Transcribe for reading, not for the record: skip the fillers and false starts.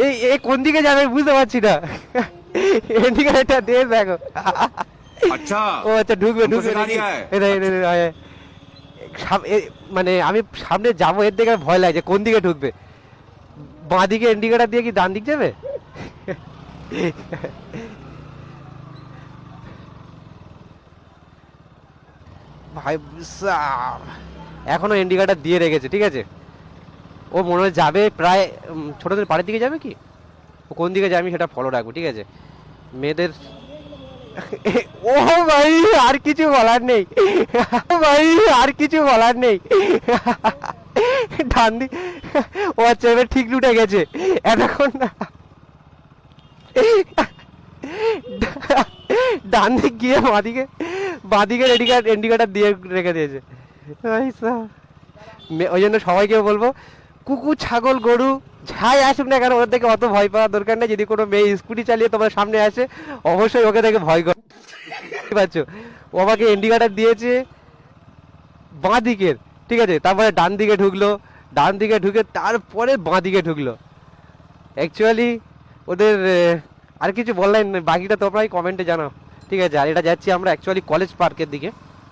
এই এই কোন দিকে যাবে বুঝতে পারছি না। ইন্ডিকেটরটা দিয়ে দেখো। अच्छा ও আচ্ছা ঢুকবে हमको ঢুকবে सिखा নাকি? रिया है। মানে আমি সামনে যাবো এর দিকে ভয় লাগছে, কোন দিকে ঢুকবে? বাঁ দিকে ইন্ডিকেটর দিয়ে কি ডান দিক যাবে? ভাই এখনো ইন্ডিকেটর দিয়ে রেখেছে, ঠিক আছে। ও মনে হয় যাবে প্রায় ছোটদের বাড়ির দিকে যাবে কি? ও কোন দিকে যাবে আমি সেটা ফলো রাখবো, ঠিক আছে। মেয়েদের ও ভাই আর কিছু বলার নেই। ভাই আর কিছু বলার নেই। ডান দিক, ও আচ্ছা এবার ঠিক রুটে গেছে এতক্ষণ। ডান দিক গিয়ে বাঁদিকে ইন্ডিকেটর দিয়ে রেখে দিয়েছে। ভাই সাব, ওই জন্য সবাইকে বলবো কুকুর ছাগল গরু যাই আসুক না কেন ওদের থেকে অত ভয় পাওয়ার দরকার নেই। যদি কোনো মেয়ে স্কুটি চালিয়ে তোমার সামনে আসে অবশ্যই ওকে দেখে ভয় কর, বুঝতে পারছো? ও আমাকে ইন্ডিকেটর দিয়েছে বাঁ দিকের, ঠিক আছে, তারপরে ডান দিকে ঢুকলো, ডান দিকে ঢুকে তারপরে বাঁ দিকে ঢুকলো। অ্যাকচুয়ালি ওদের আর কিছু বললেন, বাকিটা তোমরাই কমেন্টে জানাও, ঠিক আছে। আর এটা যাচ্ছি আমরা অ্যাকচুয়ালি কলেজ পার্কের দিকে।